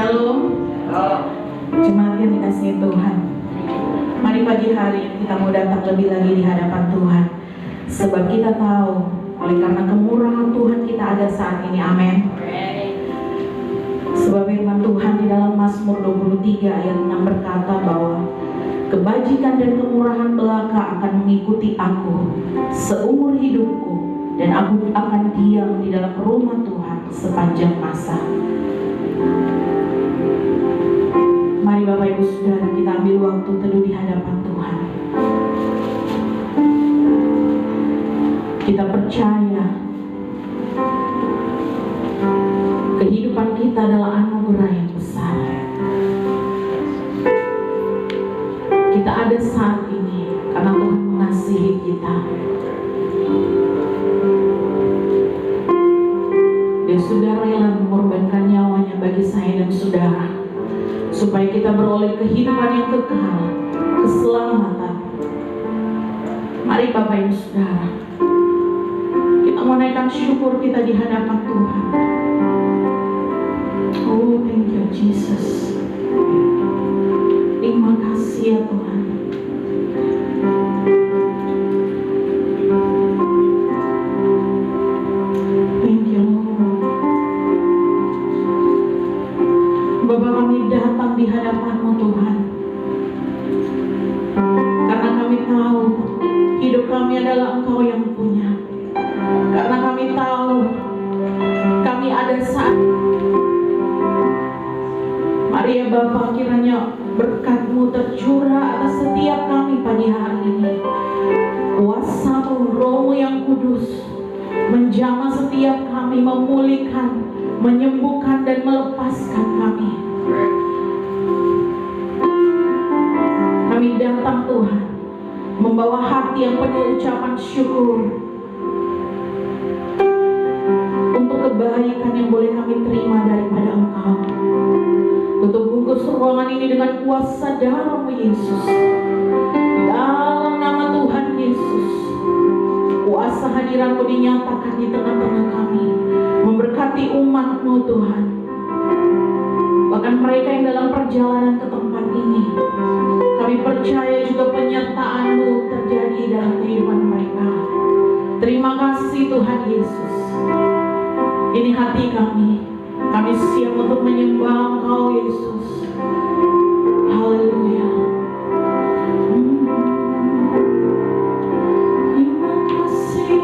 Shalom. Jemaat yang dikasihi Tuhan, mari pagi hari kita mau datang lebih lagi di hadapan Tuhan, sebab kita tahu oleh karena kemurahan Tuhan kita ada saat ini. Amin. Sebab firman Tuhan di dalam Mazmur 23 ayat 6 berkata bahwa kebajikan dan kemurahan belaka akan mengikuti aku seumur hidupku, dan aku akan diam di dalam rumah Tuhan sepanjang masa. Mari Bapak Ibu Saudara, kita ambil waktu teduh di hadapan Tuhan. Kita percaya kehidupan kita adalah anugerah yang besar. Kita ada saat ini karena Tuhan mengasihi kita. Dia sudah rela mengorbankan nyawanya bagi saya dan saudara, supaya kita beroleh kehidupan yang kekal, keselamatan. Mari Bapak Ibu Saudara, kita menaikkan syukur kita di hadapan Tuhan. Oh, thank you Jesus. Terima kasih ya Tuhan. Thank you Lord. Bapa, kami datang di hadapan-Mu Tuhan, karena kami tahu hidup kami adalah Engkau yang punya. Karena kami tahu kami ada saat. Mari ya Bapa, kiranya berkat-Mu tercurah atas setiap kami pagi hari ini. Kuasa-Mu, Roh-Mu yang kudus menjamah setiap kami, memulihkan, menyembuhkan dan melepaskan kami. Kami datang Tuhan membawa hati yang penuh ucapan syukur untuk kebaikan yang boleh kami terima daripada Engkau. Tutup bungkus ruangan ini dengan kuasa darah-Mu Yesus. Dalam nama Tuhan Yesus, kuasa hadirat-Mu dinyatakan di tengah-tengah kami, memberkati umat-Mu Tuhan. Bahkan mereka yang dalam perjalanan ke tempat ini, kami percaya juga penyertaan-Mu terjadi dalam kehidupan mereka. Terima kasih Tuhan Yesus. Ini hati kami siap untuk menyembah Engkau Yesus. Haleluya. Terima kasih.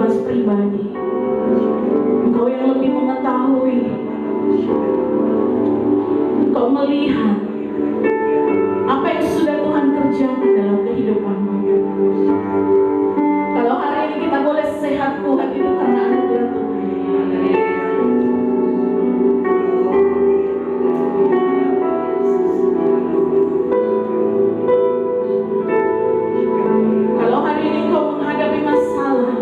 bebas pribadi. Engkau yang lebih mengetahui, Engkau melihat apa yang sudah Tuhan kerjakan dalam kehidupanmu. Kalau hari ini kita boleh sehat Tuhan, itu karena anugerah Tuhan. Kalau hari ini kau menghadapi masalah,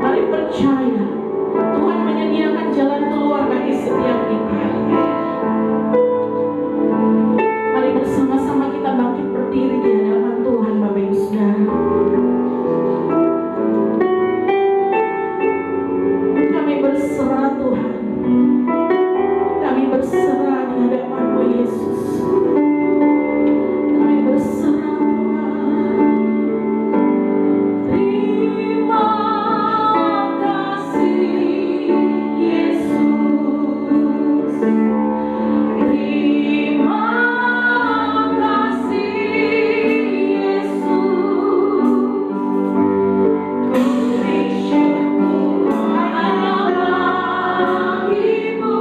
mari percaya Tuhan menyediakan jalan keluar bagi setiap kita. Mari bersama-sama kita bangkit berdiri di hadapan Tuhan, Bapak Ibu Saudara. Kami berserah Tuhan, kami berserah di hadapan-Mu Yesus. Kami berserah Tuhan. Terima kasih Yesus. Terima kasih Yesus. Ku beri syukur hanya bagi-Mu,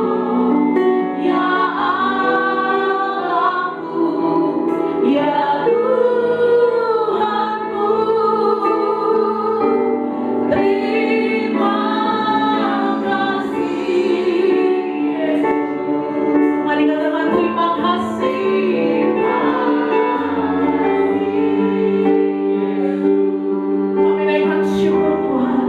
ya Allahku, ya Tuhanku. Terima kasih Yesus. Mari katakan terima kasih. Kami naikkan syukur Tuhan.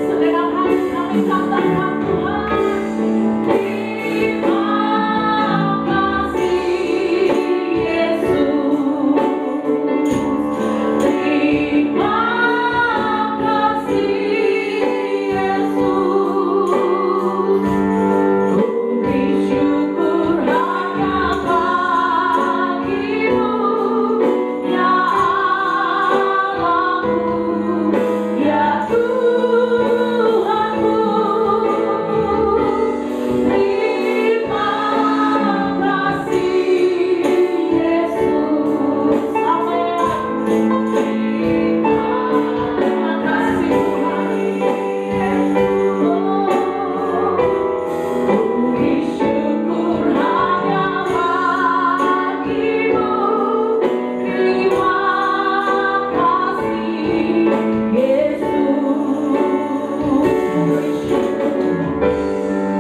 Segenap hati kami katakan Tuhan, terima kasih Yesus. Terima kasih Yesus. Ku beri syukur hanya bagi-Mu, ya Allahku, ya Tuhanku. Terima kasih Yesus. Amin. Terima kasih Tuhan. Ku beri syukur hanya bagi-Mu. Terima kasih Yesus.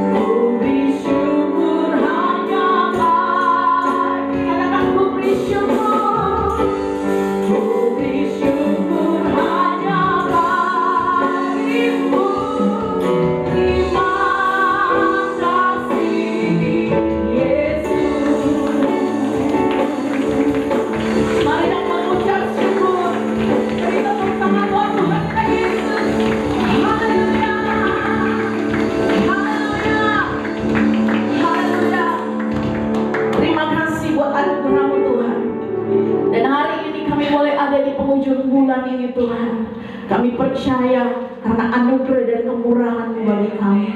Ku beri syukur hanya bagi. Katakan ku beri syukur. Ku beri syukur hanya bagi-Mu. Terima kasih Yesus. Mari kita mengucap syukur. Beri tepuk tangan buat Tuhan kita Yesus. Haleluya. Haleluya. Haleluya. Terima kasih buat anugerah-Mu Tuhan. Dan hari ini kami boleh ada di penghujung bulan ini Tuhan. Kami percaya karena anugerah dan kemurahan-Mu bagi kami.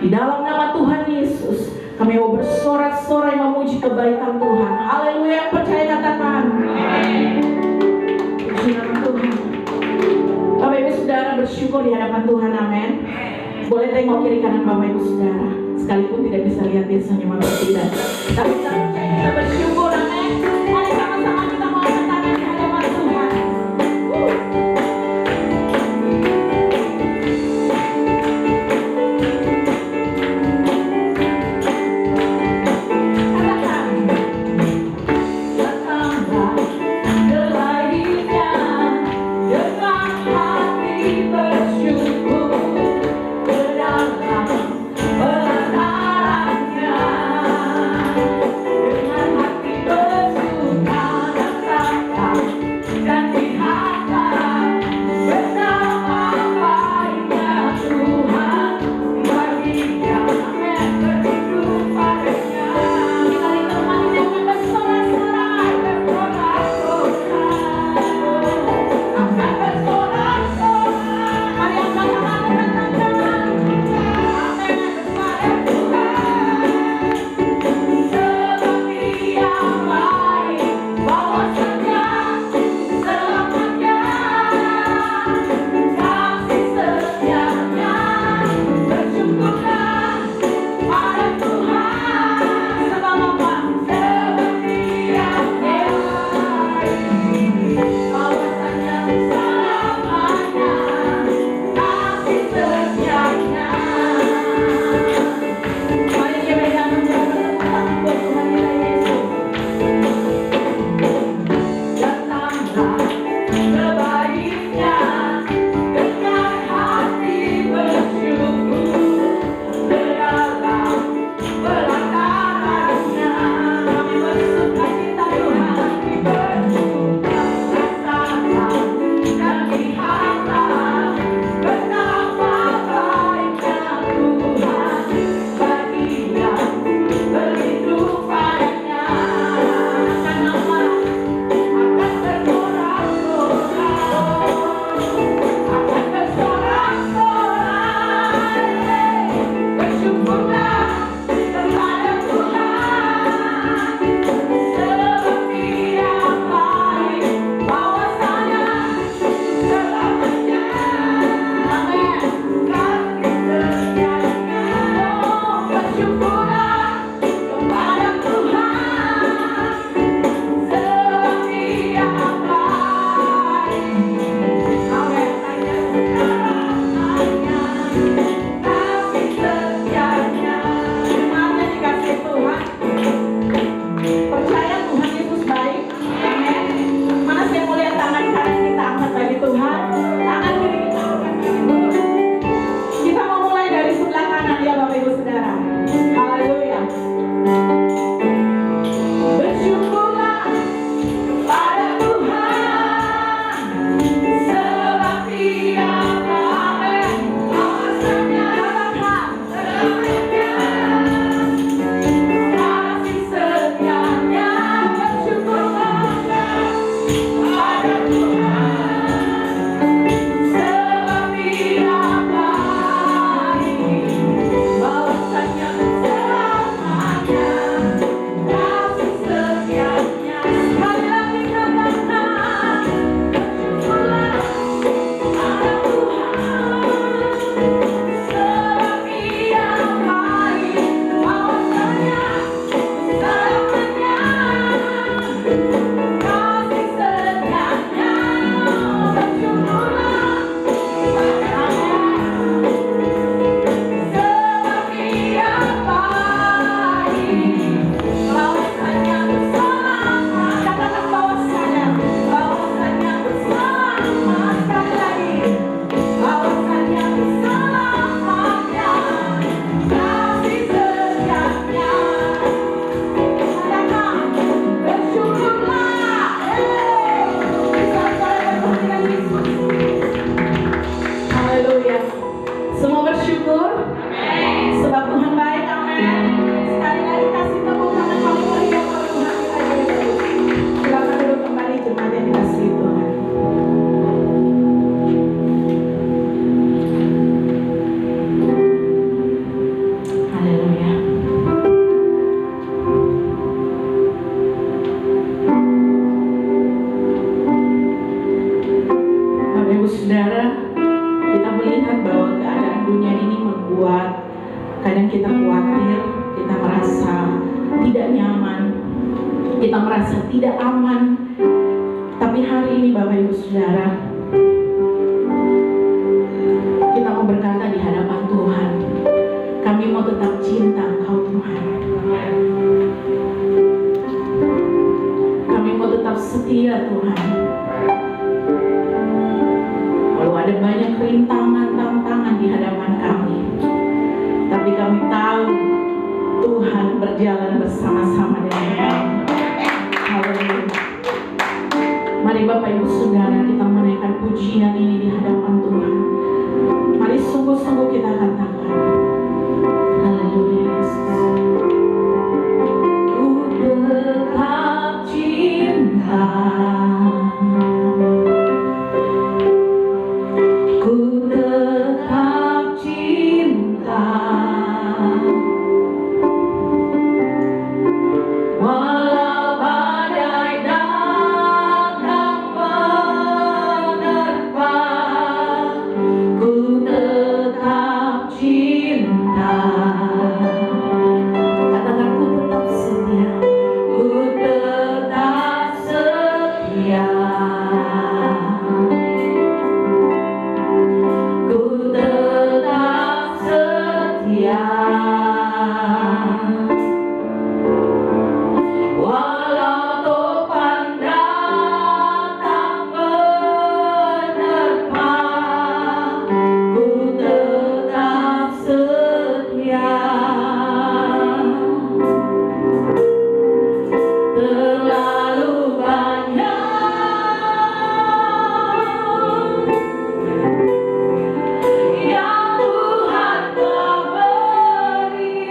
Di dalam nama Tuhan Yesus, kami mau bersorak-sorai memuji kebaikan Tuhan. Haleluya, yang percaya katakan. Puji nama Tuhan. Bapak Ibu Saudara bersyukur di hadapan Tuhan, amin. Boleh tengok kiri kanan Bapak Ibu Saudara, sekalipun tidak bisa lihat dia senyum atau tidak. Tapi kita percaya, kita bersyukur, amin. Mari sama-sama kita mau angkat tangan di hadapan Tuhan. Katakan, datanglah kelahirannya dengan hati bersyukur ke dalam pelatarannya. Dengan hati Kadang kita khawatir, kita merasa tidak nyaman, kita merasa tidak aman. Tapi hari ini Bapak Ibu Saudara, kita mau berkata di hadapan Tuhan, kami mau tetap cinta Engkau Tuhan. Kami mau tetap setia Tuhan. Walau ada banyak rintangan, tantangan di hadapan kami, tapi kami tahu Tuhan berjalan bersama-sama dengan kami. Haleluya. Mari Bapak Ibu Saudara, kita menaikkan pujian ini di hadapan Tuhan. Mari sungguh-sungguh kita katakan, haleluya Yesus. Ku tetap cinta, ku tetap cinta, walau badai datang menerpa, ku tetap cinta. Katakan, ku tetap setia, ku tetap setia, ku tetap setia, walau topan datang menerpa, ku tetap setia. Terlalu banyak yang Tuhan telah beri,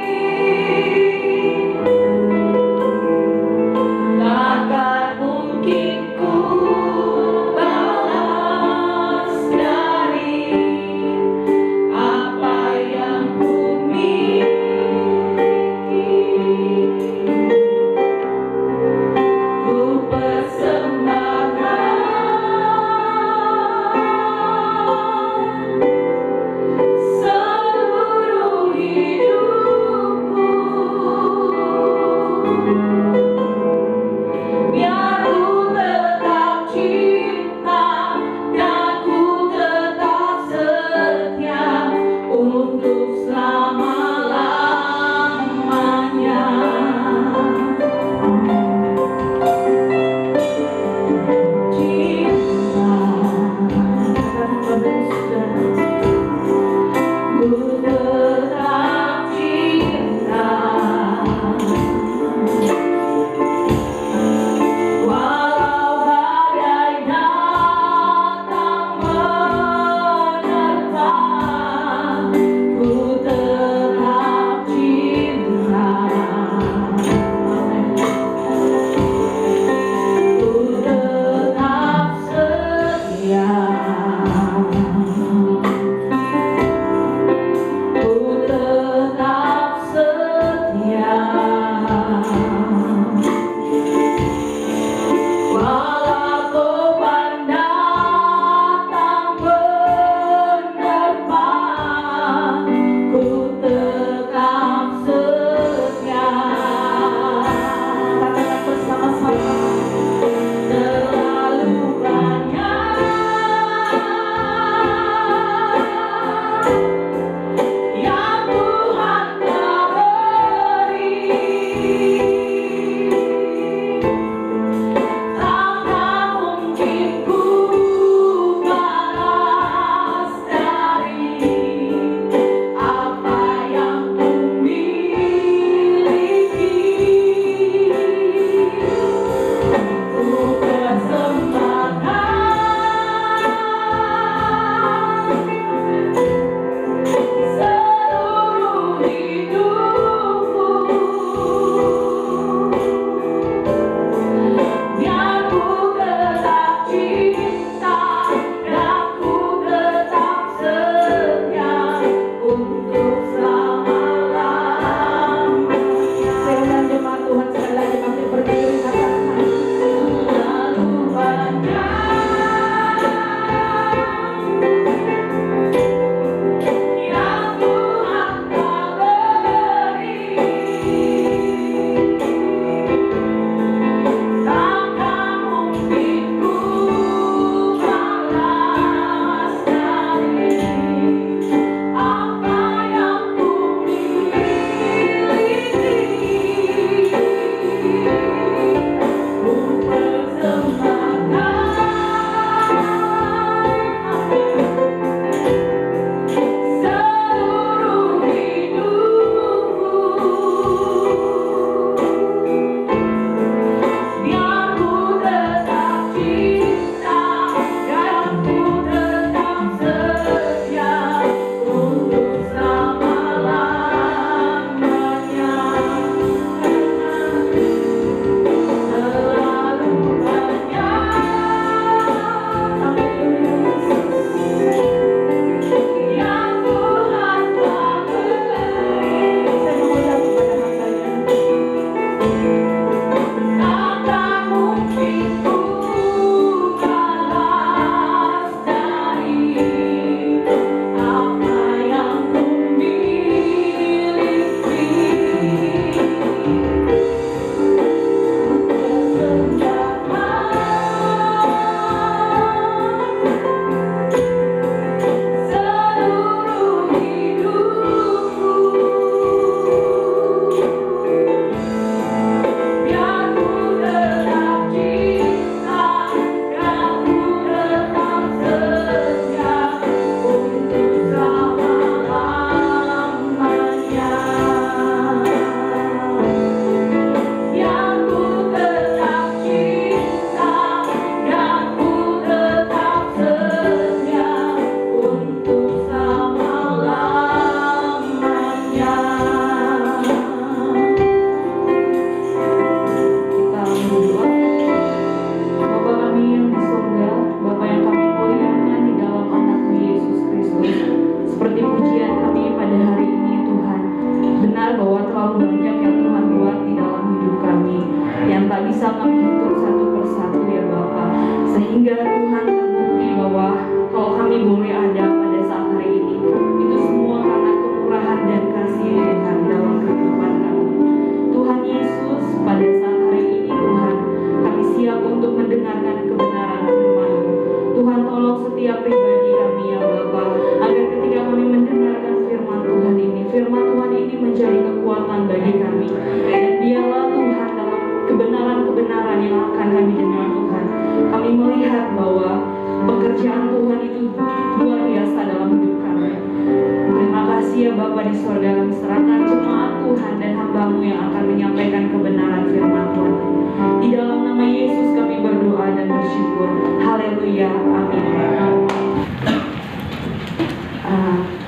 Haleluya, amin.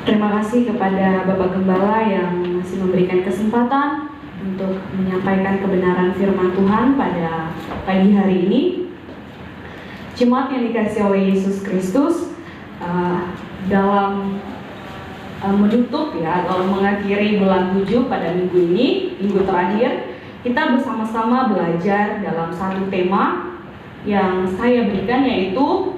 Terima kasih kepada Bapak Gembala yang masih memberikan kesempatan untuk menyampaikan kebenaran firman Tuhan pada pagi hari ini. Jemaat yang dikasihi oleh Yesus Kristus, dalam menutup dalam mengakhiri bulan 7 pada minggu ini, minggu terakhir, kita bersama-sama belajar dalam satu tema yang saya berikan, yaitu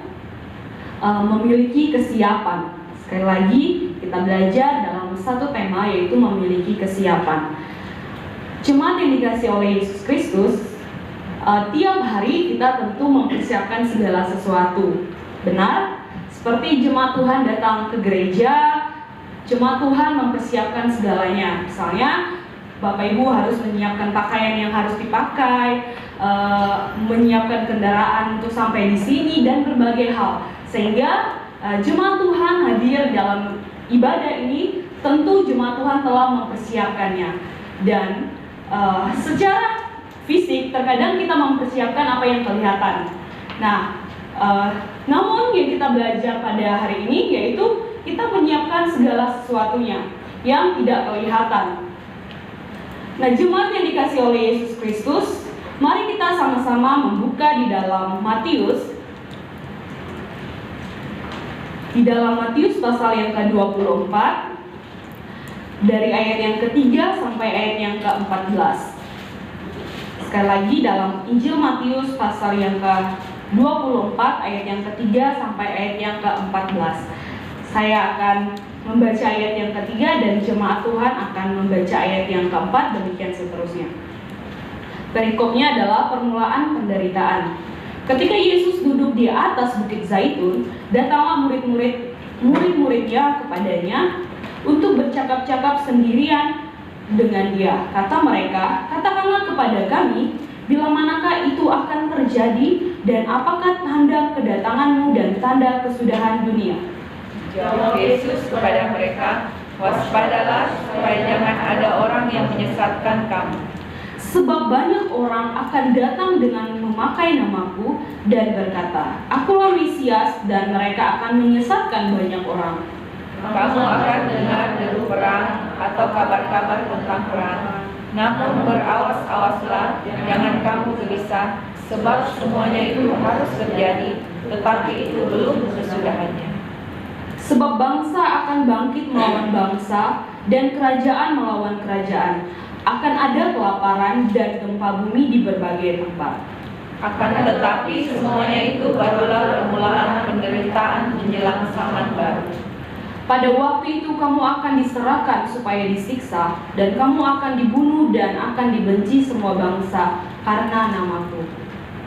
memiliki kesiapan. Sekali lagi, kita belajar dalam satu tema, yaitu memiliki kesiapan. Jemaat yang dikasihi oleh Yesus Kristus, tiap hari kita tentu mempersiapkan segala sesuatu. Benar? Seperti jemaat Tuhan datang ke gereja, jemaat Tuhan mempersiapkan segalanya. Misalnya, Bapak Ibu harus menyiapkan pakaian yang harus dipakai, menyiapkan kendaraan untuk sampai di sini, dan berbagai hal. Sehingga jemaat Tuhan hadir dalam ibadah ini, tentu jemaat Tuhan telah mempersiapkannya. Dan secara fisik terkadang kita mempersiapkan apa yang kelihatan. Nah, namun yang kita belajar pada hari ini yaitu kita menyiapkan segala sesuatunya yang tidak kelihatan. Nah, jemaat yang dikasihi oleh Yesus Kristus, mari kita sama-sama membuka di dalam Matius. Di dalam Matius pasal yang ke-24, dari ayat yang ke-3 sampai ayat yang ke-14. Sekali lagi, dalam Injil Matius pasal yang ke-24, ayat yang ke-3 sampai ayat yang ke-14. Saya akan membaca ayat yang ke-3 dan jemaat Tuhan akan membaca ayat yang ke-4, demikian seterusnya. Perikopnya adalah permulaan penderitaan. Ketika Yesus duduk di atas Bukit Zaitun, datanglah murid-muridnya kepadanya untuk bercakap-cakap sendirian dengan dia. Kata mereka, "Katakanlah kepada kami, bila manakah itu akan terjadi, dan apakah tanda kedatanganmu dan tanda kesudahan dunia?" Jawab Yesus kepada mereka, "Waspadalah supaya jangan ada orang yang menyesatkan kamu. Sebab banyak orang akan datang dengan memakai namaku dan berkata, 'Akulah Mesias,' dan mereka akan menyesatkan banyak orang. Kamu akan dengar deru perang atau kabar-kabar tentang perang. Namun berawas-awaslah, jangan kamu gelisah, sebab semuanya itu harus terjadi, tetapi itu belum kesudahannya. Sebab bangsa akan bangkit melawan bangsa, dan kerajaan melawan kerajaan. Akan ada kelaparan dan gempa bumi di berbagai tempat. Akan tetapi semuanya itu barulah permulaan penderitaan menjelang zaman baru. Pada waktu itu kamu akan diserahkan supaya disiksa, dan kamu akan dibunuh dan akan dibenci semua bangsa karena namaku.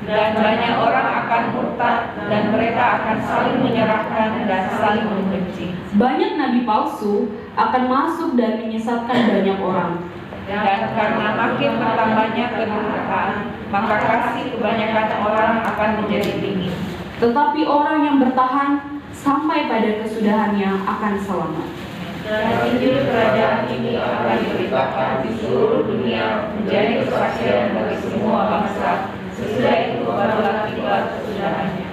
Dan banyak orang akan murtad, dan mereka akan saling menyerahkan dan saling membenci. Banyak nabi palsu akan masuk dan menyesatkan banyak orang. Dan karena makin bertambahnya kedurhakaan, maka kasih kebanyakan orang akan menjadi dingin. Tetapi orang yang bertahan sampai pada kesudahannya akan selamat. Dan Injil kerajaan ini akan diberitakan di seluruh dunia menjadi kesaksian bagi semua bangsa. Sesudah itu barulah tiba kesudahannya.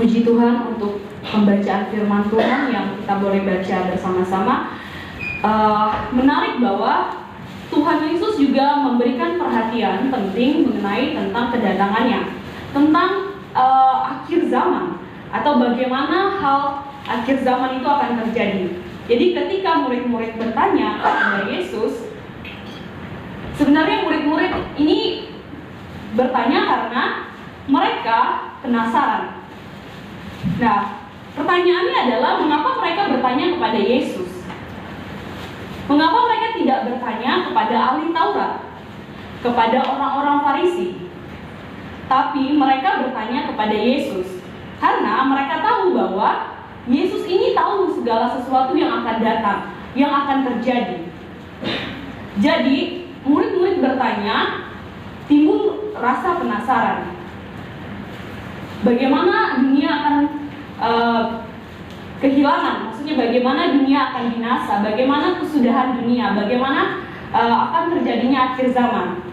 Puji Tuhan untuk pembacaan firman Tuhan yang kita boleh baca bersama-sama. Menarik bahwa Tuhan Yesus juga memberikan perhatian penting mengenai tentang kedatangannya, tentang akhir zaman, atau bagaimana hal akhir zaman itu akan terjadi. Jadi ketika murid-murid bertanya kepada Yesus, sebenarnya murid-murid ini bertanya karena mereka penasaran. Nah, pertanyaannya adalah mengapa mereka bertanya kepada Yesus? Mengapa mereka tidak bertanya kepada ahli Taurat, kepada orang-orang Farisi? Tapi mereka bertanya kepada Yesus karena mereka tahu bahwa Yesus ini tahu segala sesuatu yang akan datang, yang akan terjadi. Jadi murid-murid bertanya, timbul rasa penasaran. Bagaimana dunia akan kehilangan, maksudnya bagaimana dunia akan binasa, bagaimana kesudahan dunia, bagaimana akan terjadinya akhir zaman.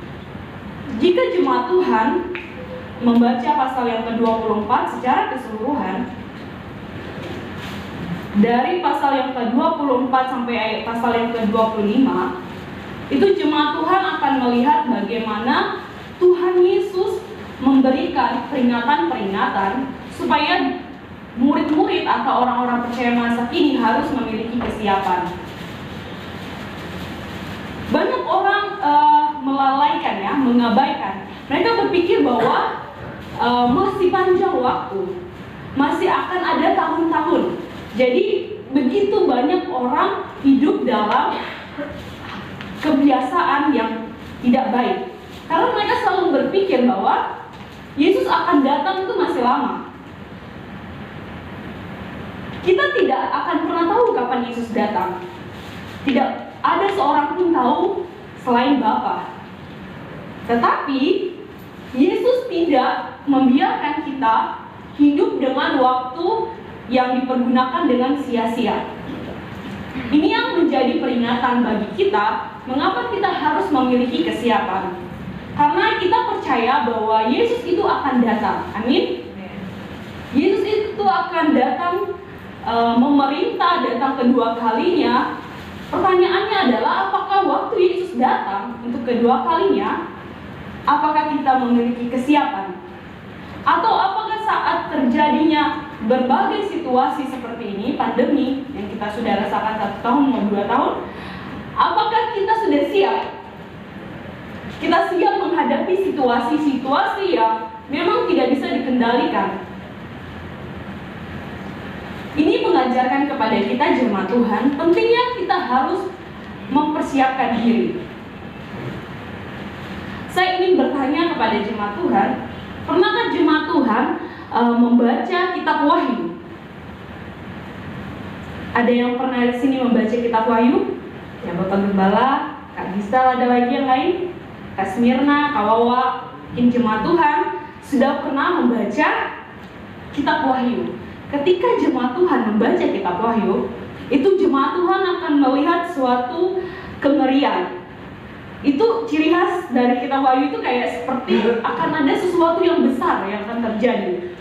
Jika jemaat Tuhan membaca pasal yang ke-24 secara keseluruhan, dari pasal yang ke-24 sampai pasal yang ke-25, itu jemaat Tuhan akan melihat bagaimana Tuhan Yesus memberikan peringatan-peringatan supaya murid-murid atau orang-orang percaya masa kini harus memiliki kesiapan. Banyak orang melalaikan ya, mengabaikan. Mereka berpikir bahwa masih panjang waktu, masih akan ada tahun-tahun. Jadi begitu banyak orang hidup dalam kebiasaan yang tidak baik. Karena mereka selalu berpikir bahwa Yesus akan datang itu masih lama. Kita tidak akan pernah tahu kapan Yesus datang. Tidak ada seorang pun tahu selain Bapa. Tetapi Yesus tidak membiarkan kita hidup dengan waktu yang dipergunakan dengan sia-sia. Ini yang menjadi peringatan bagi kita, mengapa kita harus memiliki kesiapan. Karena kita percaya bahwa Yesus itu akan datang. Amin. Yesus itu akan datang, memerintah, datang kedua kalinya. Pertanyaannya adalah, apakah waktu Yesus datang untuk kedua kalinya, apakah kita memiliki kesiapan? Atau apakah saat terjadinya berbagai situasi seperti ini, pandemi yang kita sudah rasakan 1 tahun atau 2 tahun, apakah kita sudah siap? Kita siap menghadapi situasi-situasi yang memang tidak bisa dikendalikan. Ini mengajarkan kepada kita jemaat Tuhan, pentingnya kita harus mempersiapkan diri. Saya ingin bertanya kepada jemaat Tuhan, pernahkah jemaat Tuhan membaca kitab Wahyu? Ada yang pernah di sini membaca kitab Wahyu? Ya, Bapak Gembala, Kak Gistal, ada lagi yang lain? Kak Smirna, Kak Wawa, mungkin jemaat Tuhan sudah pernah membaca kitab Wahyu. Ketika jemaat Tuhan membaca kitab Wahyu, itu jemaat Tuhan akan melihat suatu kengerian. Itu ciri khas dari kitab Wahyu itu kayak seperti akan ada sesuatu yang besar yang akan terjadi.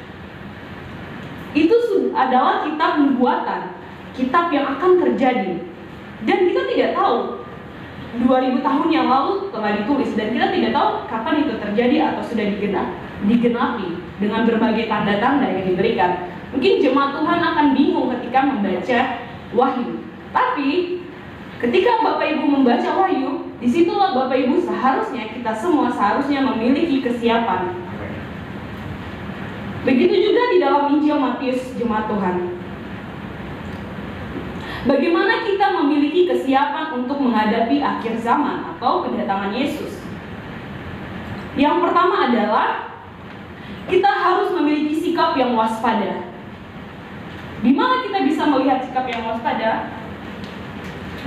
Itu adalah kitab nubuatan, kitab yang akan terjadi. Dan kita tidak tahu 2000 tahun yang lalu telah ditulis, dan kita tidak tahu kapan itu terjadi atau sudah digenapi dengan berbagai tanda-tanda yang diberikan. Mungkin jemaat Tuhan akan bingung ketika membaca Wahyu. Tapi ketika Bapak Ibu membaca Wahyu, disitulah Bapak Ibu kita semua seharusnya memiliki kesiapan. Begitu juga di dalam Injil Matius, jemaat Tuhan. Bagaimana kita memiliki kesiapan untuk menghadapi akhir zaman atau kedatangan Yesus? Yang pertama adalah kita harus memiliki sikap yang waspada. Di mana kita bisa melihat sikap yang waspada?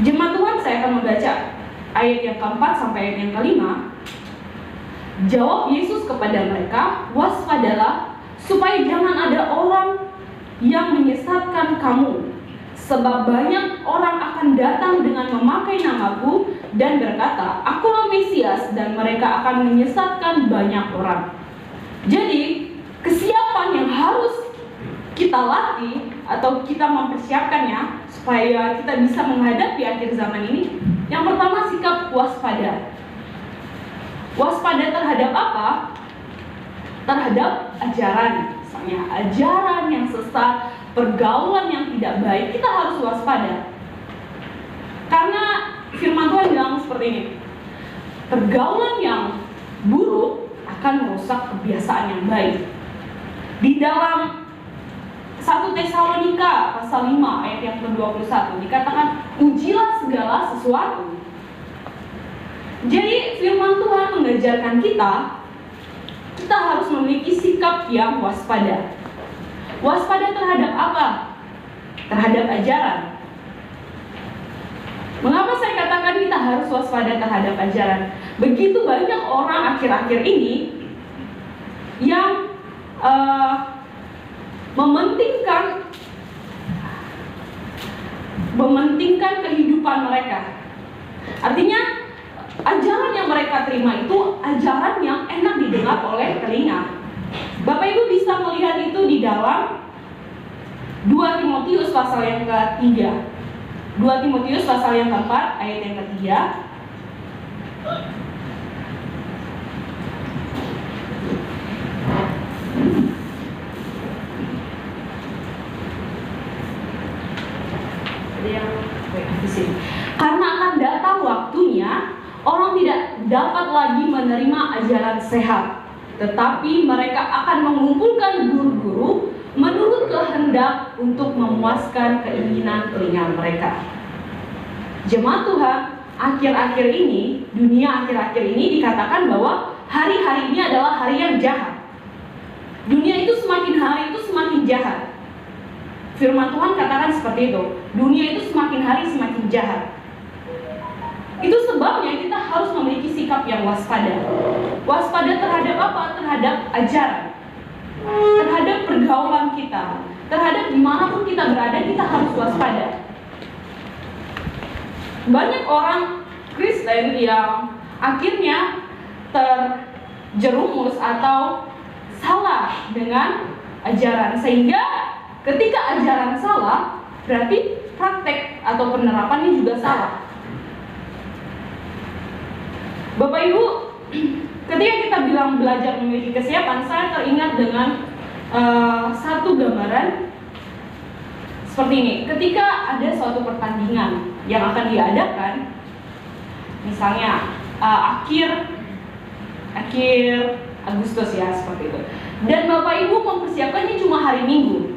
Jemaat Tuhan, saya akan membaca ayat yang keempat sampai ayat yang kelima. Jawab Yesus kepada mereka, waspadalah supaya jangan ada orang yang menyesatkan kamu. Sebab banyak orang akan datang dengan memakai namaku dan berkata, akulah Mesias, dan mereka akan menyesatkan banyak orang. Jadi, kesiapan yang harus kita latih atau kita mempersiapkannya supaya kita bisa menghadapi akhir zaman ini, yang pertama sikap waspada. Waspada terhadap apa? Terhadap ajaran, misalnya ajaran yang sesat, pergaulan yang tidak baik, kita harus waspada. Karena firman Tuhan bilang seperti ini, pergaulan yang buruk akan merusak kebiasaan yang baik. Di dalam 1 Tesalonika pasal 5 ayat yang ke-21 dikatakan, ujilah segala sesuatu. Jadi firman Tuhan mengajarkan kita harus memiliki sikap yang waspada. Waspada terhadap apa? Terhadap ajaran. Mengapa saya katakan kita harus waspada terhadap ajaran? Begitu banyak orang akhir-akhir ini yang mementingkan kehidupan mereka. Artinya ajaran yang mereka terima itu ajaran yang enak didengar oleh telinga. Bapak Ibu bisa melihat itu di dalam 2 Timotius pasal yang ke-3. 2 Timotius pasal yang ke-4 ayat yang ke-3. Karena akan datang waktunya orang tidak dapat lagi menerima ajaran sehat, tetapi mereka akan mengumpulkan guru-guru menurut kehendak untuk memuaskan keinginan telinga mereka. Jemaat Tuhan, akhir-akhir ini, dunia akhir-akhir ini dikatakan bahwa hari-hari ini adalah hari yang jahat. Dunia itu semakin hari itu semakin jahat. Firman Tuhan katakan seperti itu. Dunia itu semakin hari semakin jahat. Itu sebabnya kita harus memiliki sikap yang waspada. Waspada terhadap apa? Terhadap ajaran, terhadap pergaulan kita, terhadap dimanapun kita berada, kita harus waspada. Banyak orang Kristen yang akhirnya terjerumus atau salah dengan ajaran, sehingga ketika ajaran salah, berarti praktek atau penerapannya juga salah. Bapak Ibu, ketika kita bilang belajar memiliki kesiapan, saya teringat dengan satu gambaran seperti ini. Ketika ada suatu pertandingan yang akan diadakan, misalnya akhir Agustus ya, seperti itu. Dan Bapak Ibu mempersiapkannya cuma hari Minggu.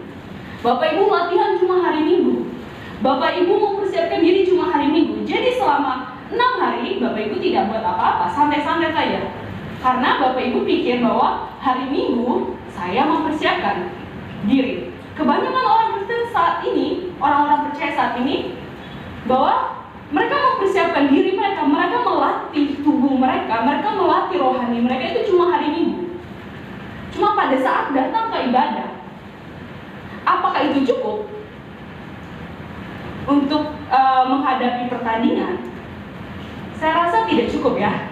Bapak Ibu latihan cuma hari Minggu. Bapak Ibu mempersiapkan diri cuma hari Minggu. Jadi selama 6 hari Bapak Ibu tidak buat apa-apa, santai-santai saja. Karena Bapak Ibu pikir bahwa hari Minggu saya mempersiapkan diri. Kebanyakan orang Kristen saat ini, orang-orang percaya saat ini, bahwa mereka mempersiapkan diri mereka melatih tubuh mereka melatih rohani mereka itu cuma hari Minggu. Cuma pada saat datang ke ibadah. Apakah itu cukup untuk menghadapi pertandingan? Saya rasa tidak cukup ya.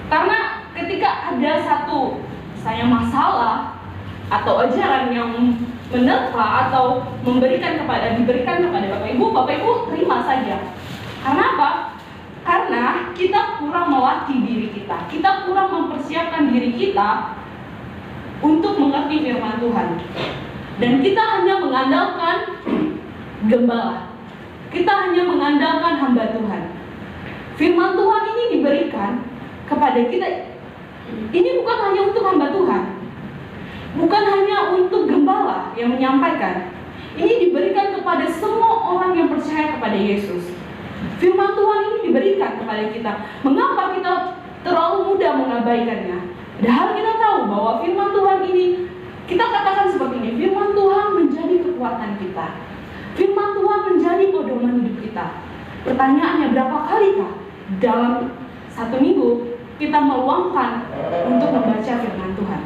Karena ketika ada satu masalah atau ajaran yang menerpa atau diberikan kepada Bapak Ibu terima saja. Karena apa? Karena kita kurang melatih diri kita kurang mempersiapkan diri kita untuk mengerti firman Tuhan. Dan kita hanya mengandalkan gembala. Kita hanya mengandalkan hamba Tuhan. Firman Tuhan ini diberikan kepada kita. Ini bukan hanya untuk hamba Tuhan, bukan hanya untuk gembala yang menyampaikan. Ini diberikan kepada semua orang yang percaya kepada Yesus. Firman Tuhan ini diberikan kepada kita. Mengapa kita terlalu mudah mengabaikannya? Padahal kita tahu bahwa firman Tuhan ini, kita katakan seperti ini, firman Tuhan menjadi kekuatan kita. Firman Tuhan menjadi pedoman hidup kita. Pertanyaannya, berapa kalikah dalam 1 minggu kita meluangkan untuk membaca firman Tuhan?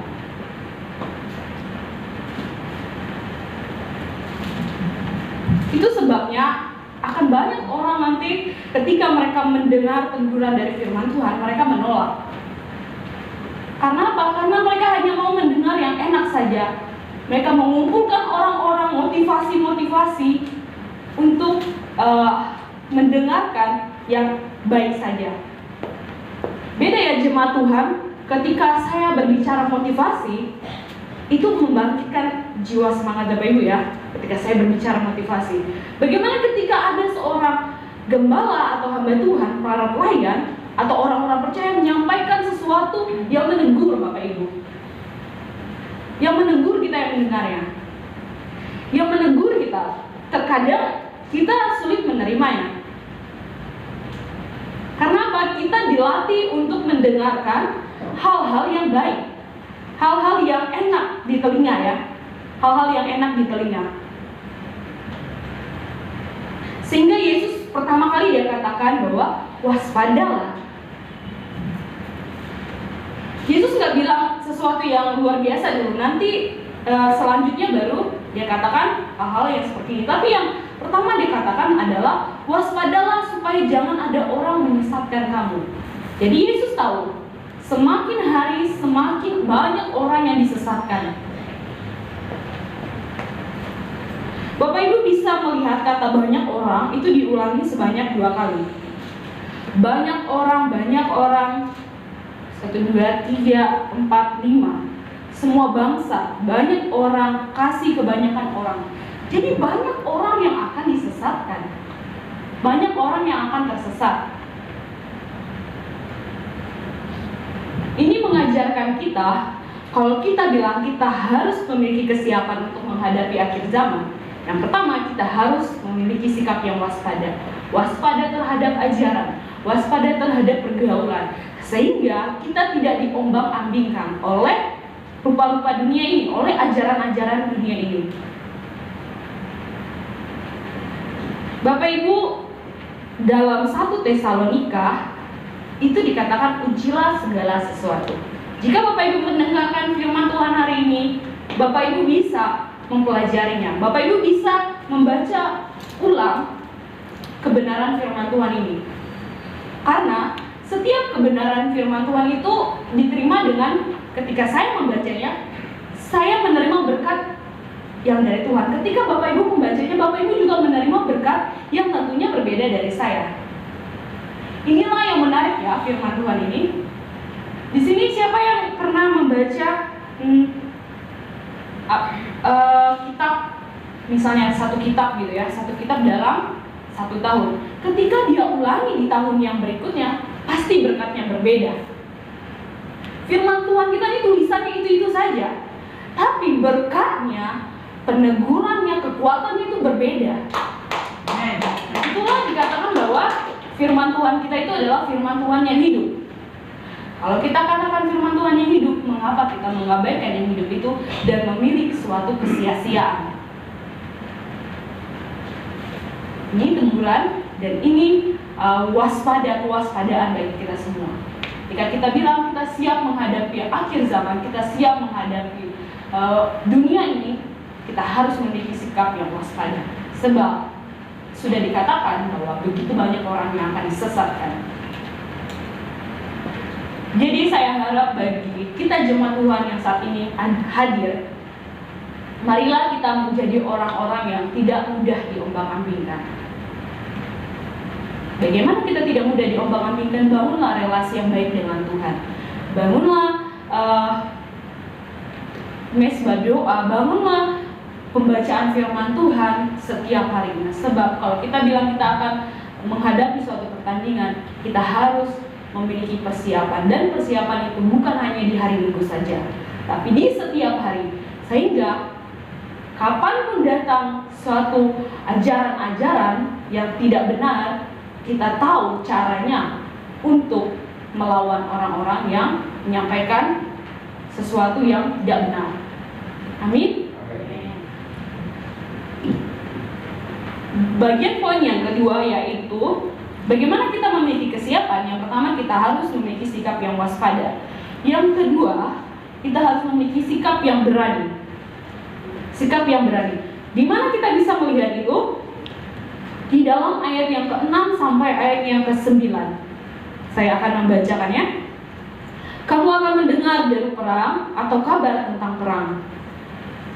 Itu sebabnya akan banyak orang nanti ketika mereka mendengar teguran dari firman Tuhan, mereka menolak. Karena apa? Karena mereka hanya mau mendengar yang enak saja. Mereka mengumpulkan orang-orang motivasi-motivasi untuk mendengarkan yang baik saja. Beda ya jemaat Tuhan, ketika saya berbicara motivasi, itu membangkitkan jiwa semangat Bapak Ibu ya. Ketika saya berbicara motivasi, bagaimana ketika ada seorang gembala atau hamba Tuhan, para pelayan atau orang-orang percaya menyampaikan sesuatu yang menegur Bapak Ibu, yang menegur kita yang mendengarnya, yang menegur kita. Terkadang kita sulit menerimanya. Karena apa? Kita dilatih untuk mendengarkan hal-hal yang baik, hal-hal yang enak di telinga ya, hal-hal yang enak di telinga. Sehingga Yesus pertama kali dia katakan bahwa waspadalah. Yesus nggak bilang sesuatu yang luar biasa dulu, nanti selanjutnya baru dia katakan hal-hal yang seperti ini. Tapi yang pertama dia katakan adalah waspadalah supaya jangan ada orang menyesatkan kamu. Jadi Yesus tahu semakin hari semakin banyak orang yang disesatkan. Bapak Ibu bisa melihat kata banyak orang itu diulangi sebanyak 2 kali. Banyak orang, 1, 2, 3, 4, 5. Semua bangsa, banyak orang, kasih kebanyakan orang. Jadi banyak orang yang akan disesatkan. Banyak orang yang akan tersesat. Ini mengajarkan kita, kalau kita bilang kita harus memiliki kesiapan untuk menghadapi akhir zaman, yang pertama kita harus memiliki sikap yang waspada. Waspada terhadap ajaran, waspada terhadap pergaulan, sehingga kita tidak diombang-ambingkan oleh rupa-rupa dunia ini, oleh ajaran-ajaran dunia ini. Bapak Ibu, dalam 1 Tesalonika itu dikatakan ujilah segala sesuatu. Jika Bapak Ibu mendengarkan firman Tuhan hari ini, Bapak Ibu bisa mempelajarinya. Bapak Ibu bisa membaca ulang kebenaran firman Tuhan ini. Karena setiap kebenaran firman Tuhan itu diterima dengan ketika saya membacanya, saya menerima berkat yang dari Tuhan. Ketika Bapak Ibu membacanya, Bapak Ibu juga menerima berkat yang tentunya berbeda dari saya. Inilah yang menarik ya firman Tuhan ini. Di sini siapa yang pernah membaca kitab, misalnya satu kitab gitu ya, satu kitab dalam 1 tahun. Ketika dia ulangi di tahun yang berikutnya, pasti berkatnya berbeda. Firman Tuhan kita ini tulisannya itu saja, tapi berkatnya, penegurannya, kekuatannya itu berbeda. Itulah dikatakan bahwa firman Tuhan kita itu adalah firman Tuhan yang hidup. Kalau kita katakan firman Tuhan yang hidup, mengapa kita mengabaikan yang hidup itu dan memilih suatu kesia-siaan? Ini teguran dan ini kewaspadaan bagi kita semua. Jika kita bilang kita siap menghadapi akhir zaman, kita siap menghadapi dunia ini, kita harus memiliki sikap yang waspada. Sebab sudah dikatakan bahwa begitu banyak orang yang akan disesatkan. Jadi saya harap bagi kita jemaat Tuhan yang saat ini hadir, marilah kita menjadi orang-orang yang tidak mudah diombang-ambingkan. Bagaimana kita tidak mudah diombang-ambingkan? Bangunlah relasi yang baik dengan Tuhan. Bangunlah mesbah doa, bangunlah pembacaan firman Tuhan setiap harinya. Sebab kalau kita bilang kita akan menghadapi suatu pertandingan, kita harus memiliki persiapan. Dan persiapan itu bukan hanya di hari Minggu saja, tapi di setiap hari. Sehingga kapanpun datang suatu ajaran-ajaran yang tidak benar, kita tahu caranya untuk melawan orang-orang yang menyampaikan sesuatu yang tidak benar. Amin. Bagian poin yang kedua yaitu bagaimana kita memiliki kesiapan. Yang pertama, kita harus memiliki sikap yang waspada. Yang kedua, kita harus memiliki sikap yang berani. Sikap yang berani. Di mana kita bisa melihat itu? Di dalam ayat yang ke-6 sampai ayat yang ke-9. Saya akan membacakannya. Kamu akan mendengar deru perang atau kabar tentang perang.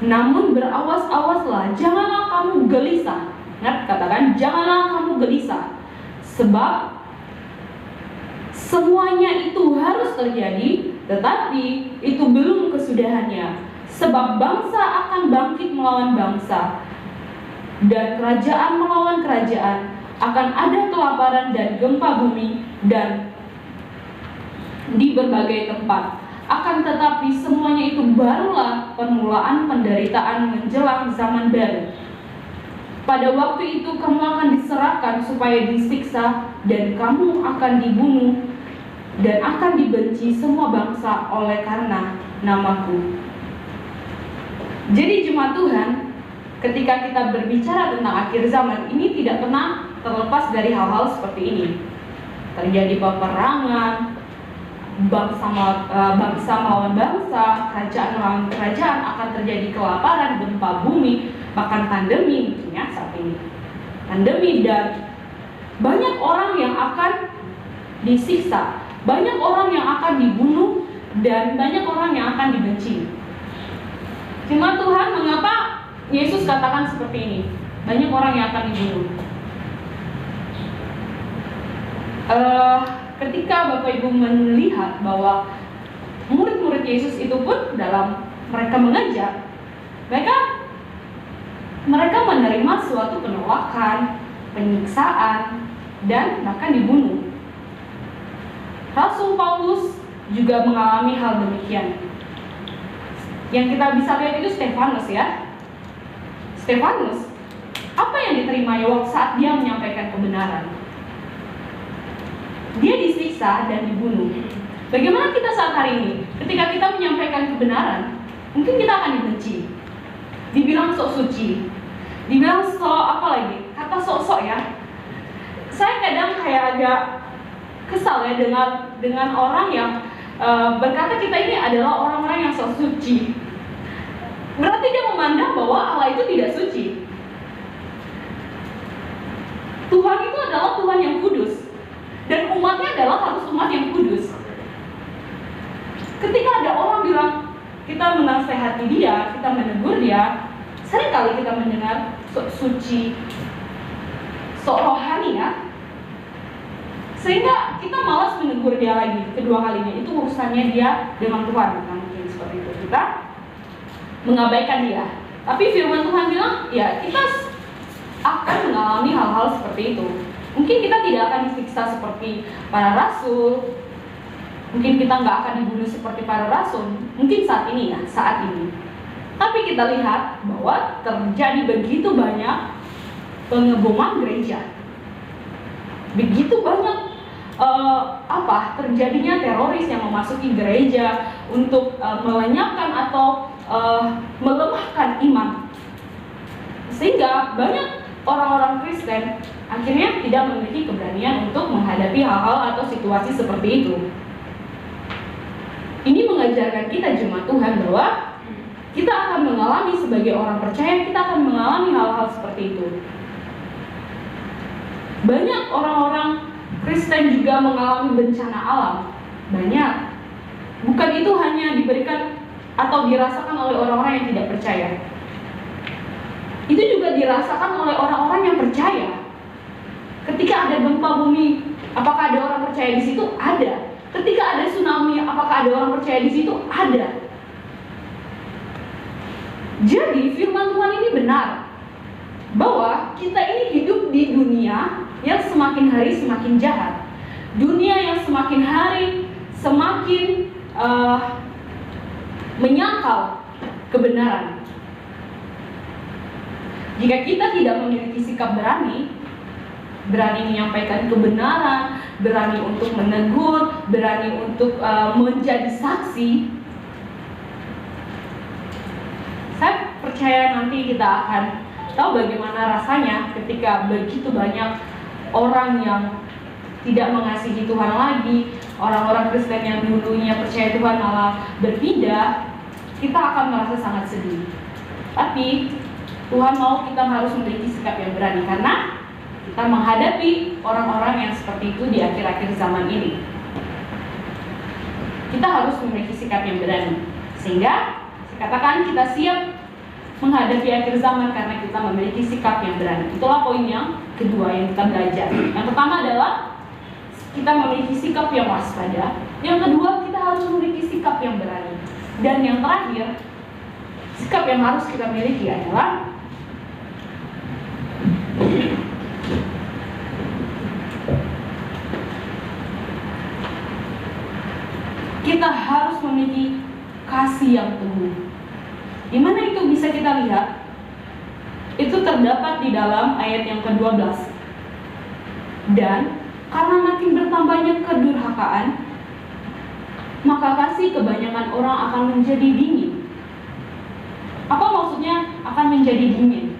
Namun berawas-awaslah, janganlah kamu gelisah. Ingat, katakan, janganlah kamu gelisah. Sebab semuanya itu harus terjadi, tetapi itu belum kesudahannya. Sebab bangsa akan bangkit melawan bangsa, dan kerajaan melawan kerajaan. Akan ada kelaparan dan gempa bumi dan di berbagai tempat. Akan tetapi semuanya itu barulah permulaan penderitaan menjelang zaman baru. Pada waktu itu kamu akan diserahkan supaya disiksa, dan kamu akan dibunuh dan akan dibenci semua bangsa oleh karena namaku. Jadi jemaat Tuhan, ketika kita berbicara tentang akhir zaman, ini tidak pernah terlepas dari hal-hal seperti ini. Terjadi peperangan, bangsa melawan bangsa, kerajaan melawan kerajaan, akan terjadi kelaparan, gempa bumi, bahkan pandemi tentunya saat ini. Pandemi, dan banyak orang yang akan disiksa. banyak orang yang akan dibunuh dan banyak orang yang akan dibenci. Firman Tuhan, mengapa Yesus katakan seperti ini? Banyak orang yang akan dibunuh. Ketika Bapak Ibu melihat bahwa murid-murid Yesus itu pun dalam mereka mengajar, mereka menerima suatu penolakan, penyiksaan, dan bahkan dibunuh. Rasul Paulus juga mengalami hal demikian. Yang kita bisa lihat itu Stefanus ya. Stefanus, apa yang diterimanya waktu saat dia menyampaikan kebenaran? Dia disiksa dan dibunuh. Bagaimana kita saat hari ini? Ketika kita menyampaikan kebenaran, mungkin kita akan dibenci, dibilang sok suci, dibilang sok apa lagi? Kata sok-sok ya. Saya kadang kayak agak kesal ya dengan orang yang berkata kita ini adalah orang-orang yang sok suci. Berarti dia memandang bahwa Allah itu tidak suci. Tuhan itu adalah Tuhan yang kudus, dan umatnya adalah harus umat yang kudus. Ketika ada orang bilang kita menasehati dia, kita menegur dia, seringkali kita mendengar sok suci, sok rohani ya, sehingga kita malas menegur dia lagi. Kedua kalinya itu urusannya dia dengan Tuhan, bukan mungkin seperti itu. Kita mengabaikan dia. Tapi firman Tuhan bilang, ya kita akan mengalami hal-hal seperti itu. Mungkin kita tidak akan disiksa seperti para rasul, mungkin kita nggak akan dibunuh seperti para rasul, mungkin saat ini ya, saat ini. Tapi kita lihat bahwa terjadi begitu banyak pengeboman gereja, begitu banyak terjadinya teroris yang memasuki gereja untuk melenyapkan atau melemahkan iman, sehingga banyak orang-orang Kristen akhirnya tidak memiliki keberanian untuk menghadapi hal-hal atau situasi seperti itu. Ini mengajarkan kita jemaat Tuhan bahwa kita akan mengalami sebagai orang percaya, kita akan mengalami hal-hal seperti itu. Banyak orang-orang Kristen juga mengalami bencana alam. Banyak. Bukan itu hanya diberikan atau dirasakan oleh orang-orang yang tidak percaya. Itu juga dirasakan oleh orang-orang yang percaya. Ketika ada gempa bumi, apakah ada orang percaya di situ? Ada. Ketika ada tsunami, apakah ada orang percaya di situ? Ada. Jadi firman Tuhan ini benar, bahwa kita ini hidup di dunia yang semakin hari semakin jahat, dunia yang semakin hari semakin menyangkal kebenaran. Jika kita tidak memiliki sikap berani menyampaikan kebenaran, berani untuk menegur, berani untuk menjadi saksi, saya percaya nanti kita akan tahu bagaimana rasanya ketika begitu banyak orang yang tidak mengasihi Tuhan lagi, orang-orang Kristen yang dulunya percaya Tuhan malah berpindah. Kita akan merasa sangat sedih. Tapi Tuhan mau kita harus memiliki sikap yang berani, karena kita menghadapi orang-orang yang seperti itu di akhir-akhir zaman ini. Kita harus memiliki sikap yang berani, sehingga katakan kita siap menghadapi akhir zaman karena kita memiliki sikap yang berani. Itulah poin yang kedua yang kita belajar. Yang pertama adalah kita memiliki sikap yang waspada. Yang kedua, kita harus memiliki sikap yang berani. Dan yang terakhir, sikap yang harus kita miliki adalah kita harus memiliki kasih yang teguh. Di mana itu bisa kita lihat? Itu terdapat di dalam ayat yang ke-12. Dan karena makin bertambahnya kedurhakaan, maka kasih kebanyakan orang akan menjadi dingin. Apa maksudnya akan menjadi dingin?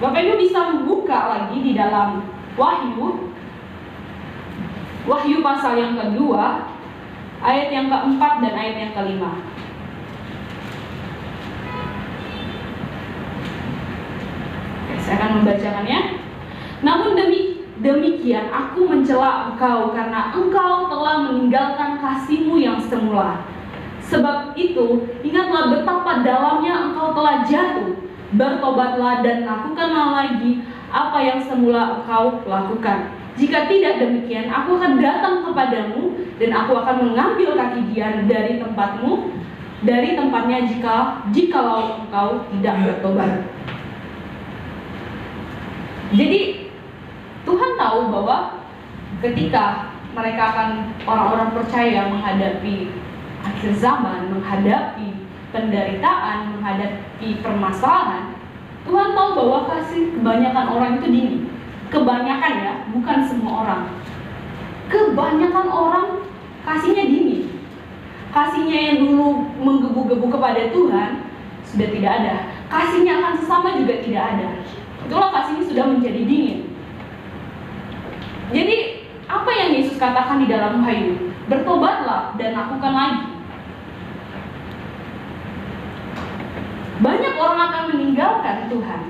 Bapak Ibu bisa membuka lagi di dalam Wahyu pasal yang kedua, ayat yang keempat dan ayat yang kelima. Saya akan membacakannya. Namun demikian aku mencela engkau karena engkau telah meninggalkan kasih-Mu yang semula. Sebab itu, ingatlah betapa dalamnya engkau telah jatuh. Bertobatlah dan lakukanlah lagi apa yang semula engkau lakukan. Jika tidak demikian, aku akan datang kepadamu dan aku akan mengambil kaki dia dari tempatnya jikalau engkau tidak bertobat. Jadi Tuhan tahu bahwa ketika mereka akan orang-orang percaya menghadapi akhir zaman, menghadapi penderitaan, menghadapi permasalahan, Tuhan tahu bahwa kasih kebanyakan orang itu dingin. Kebanyakan ya, bukan semua orang. Kebanyakan orang kasihnya dingin. Kasihnya yang dulu menggebu-gebu kepada Tuhan sudah tidak ada. Kasihnya akan sesama juga tidak ada. Itulah kasihnya sudah menjadi dingin. Jadi apa yang Yesus katakan di dalam Wahyu? Bertobatlah dan lakukan lagi. Banyak orang akan meninggalkan Tuhan.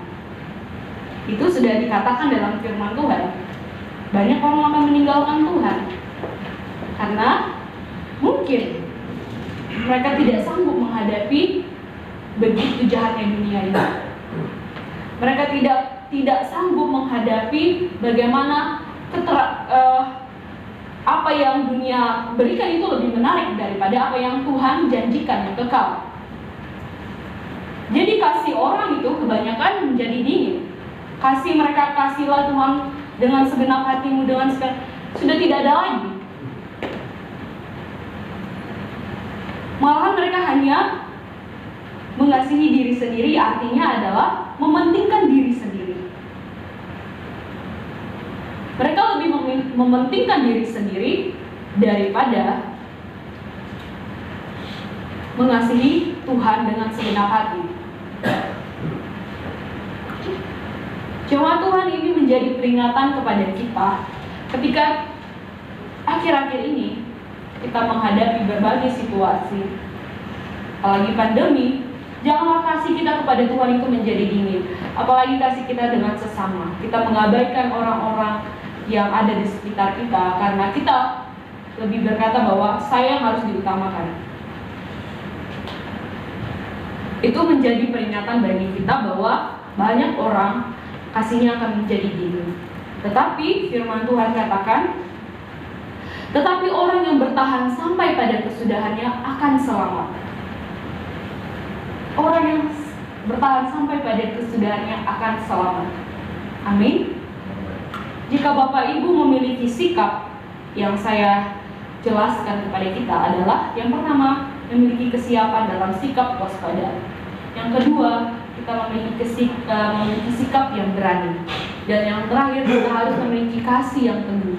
Itu sudah dikatakan dalam firman Tuhan. Banyak orang akan meninggalkan Tuhan karena mungkin mereka tidak sanggup menghadapi begitu jahatnya dunia ini. Mereka tidak sanggup menghadapi bagaimana apa yang dunia berikan itu lebih menarik daripada apa yang Tuhan janjikan yang kekal. Jadi kasih orang itu kebanyakan menjadi dingin. Kasih mereka, kasihlah Tuhan dengan segenap hatimu, dengan sudah tidak ada lagi. Malahan mereka hanya mengasihi diri sendiri, artinya adalah mementingkan diri sendiri. Mereka lebih mementingkan diri sendiri daripada mengasihi Tuhan dengan segenap hati. Cuma Tuhan ini menjadi peringatan kepada kita ketika akhir-akhir ini kita menghadapi berbagai situasi, apalagi pandemi. Janganlah kasih kita kepada Tuhan itu menjadi dingin, apalagi kasih kita dengan sesama. Kita mengabaikan orang-orang yang ada di sekitar kita karena kita lebih berkata bahwa saya harus diutamakan. Itu menjadi peringatan bagi kita bahwa banyak orang kasihnya akan menjadi dingin. Tetapi firman Tuhan katakan, tetapi orang yang bertahan sampai pada kesudahannya akan selamat. Orang yang bertahan sampai pada kesudahannya akan selamat. Amin. Jika Bapak Ibu memiliki sikap yang saya jelaskan kepada kita adalah, yang pertama, memiliki kesiapan dalam sikap waspada. Yang kedua, kita memiliki sikap yang berani. Dan yang terakhir, kita harus memiliki kasih yang teguh.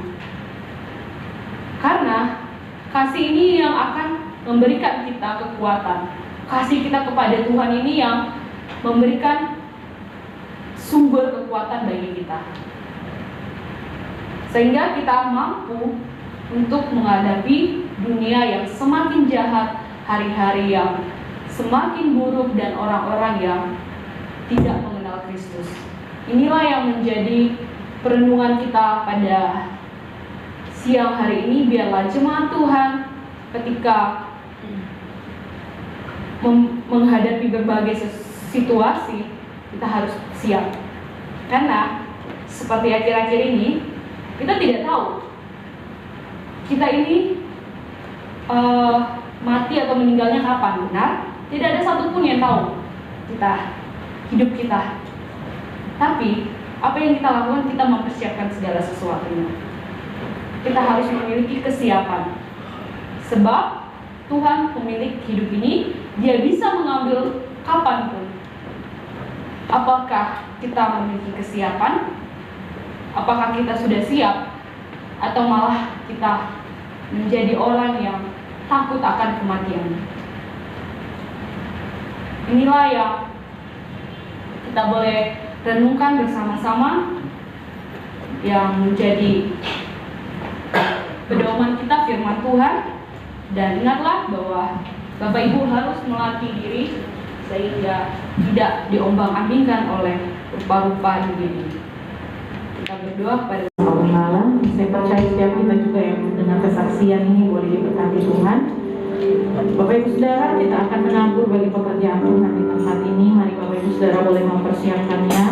Karena kasih ini yang akan memberikan kita kekuatan. Kasih kita kepada Tuhan ini yang memberikan sumber kekuatan bagi kita, sehingga kita mampu untuk menghadapi dunia yang semakin jahat, hari-hari yang semakin buruk, dan orang-orang yang tidak mengenal Kristus. Inilah yang menjadi perenungan kita pada siang hari ini. Biarlah jemaat Tuhan ketika menghadapi berbagai situasi, kita harus siap. Karena seperti akhir-akhir ini, kita tidak tahu kita ini mati atau meninggalnya kapan, benar? Tidak ada satupun yang tahu hidup kita. Tapi apa yang kita lakukan, kita mempersiapkan segala sesuatunya. Kita harus memiliki kesiapan. Sebab Tuhan pemilik hidup ini, Dia bisa mengambil kapanpun. Apakah kita memiliki kesiapan? Apakah kita sudah siap? Atau malah kita menjadi orang yang takut akan kematian? Inilah yang kita boleh renungkan bersama-sama, yang menjadi pedoman kita firman Tuhan. Dan ingatlah bahwa Bapak Ibu harus melatih diri sehingga tidak diombang-ambingkan oleh rupa-rupa dunia ini. Kita berdoa kepada Allah. Saya percaya setiap kita juga yang mendengar kesaksian ini boleh diberkati Tuhan. Bapak Ibu Saudara, kita akan menabur bagi pekerjaan Tuhan di tempat ini. Mari Bapak Ibu Saudara boleh mempersiapkannya.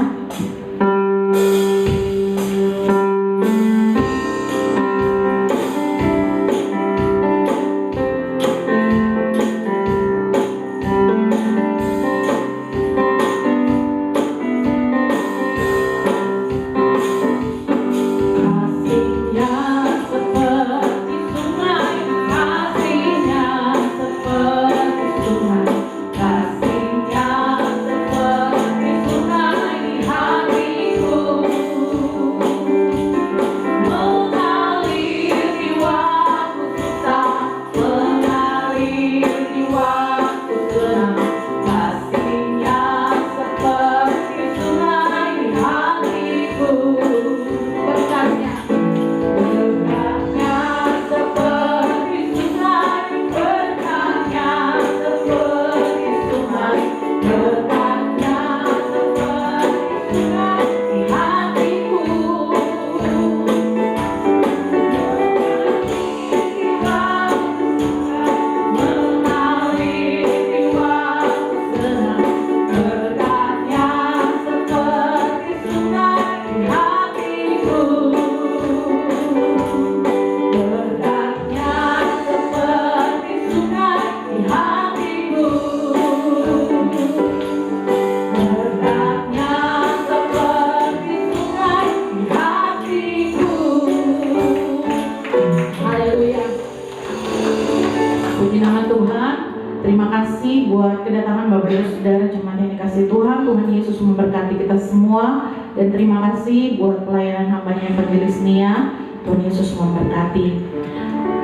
Buat kedatangan Bapak Ibu Saudara jemaat yang dikasihi Tuhan, Tuhan Yesus memberkati kita semua. Dan terima kasih buat pelayanan hambanya Evangelis Nia, Tuhan Yesus memberkati.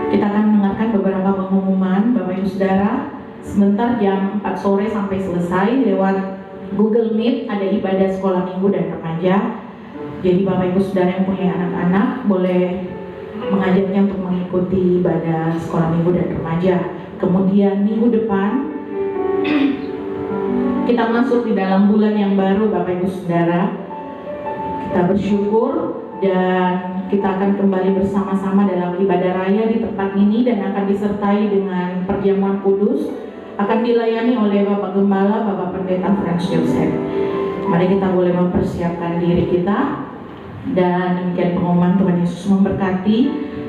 Kita akan mendengarkan beberapa pengumuman Bapak Ibu Saudara. Sebentar jam 4 sore sampai selesai lewat Google Meet ada ibadah sekolah minggu dan remaja. Jadi Bapak Ibu Saudara yang punya anak-anak boleh mengajaknya untuk mengikuti ibadah sekolah minggu dan remaja. Kemudian minggu depan kita masuk di dalam bulan yang baru Bapak Ibu Saudara. Kita bersyukur dan kita akan kembali bersama-sama dalam ibadah raya di tempat ini dan akan disertai dengan perjamuan kudus, akan dilayani oleh Bapak Gembala, Bapak Pendeta Franz Joseph. Mari kita boleh mempersiapkan diri kita. Dan demikian pengumuman. Tuhan Yesus memberkati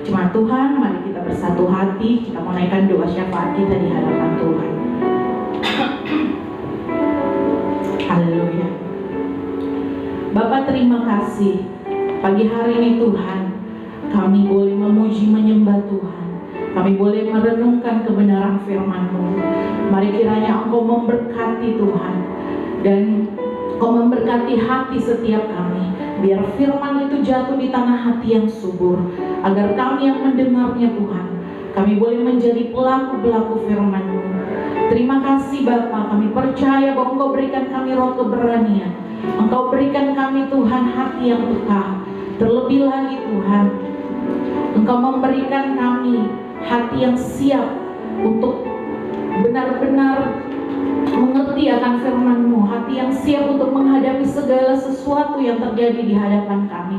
jemaat Tuhan. Mari kita bersatu hati, kita menaikkan doa syafaat kita di hadapan Tuhan. Haleluya. Bapa, terima kasih pagi hari ini Tuhan, kami boleh memuji menyembah Tuhan, kami boleh merenungkan kebenaran firman-Mu. Mari kiranya Engkau memberkati Tuhan, dan Engkau memberkati hati setiap kami, biar firman itu jatuh di tanah hati yang subur, agar kami yang mendengarnya Tuhan, kami boleh menjadi pelaku-pelaku firman-Mu. Terima kasih Bapa, kami percaya bahwa Engkau berikan kami roh keberanian, Engkau berikan kami Tuhan hati yang peka. Terlebih lagi Tuhan, Engkau memberikan kami hati yang siap untuk benar-benar mengerti akan firman-Mu, hati yang siap untuk menghadapi segala sesuatu yang terjadi di hadapan kami.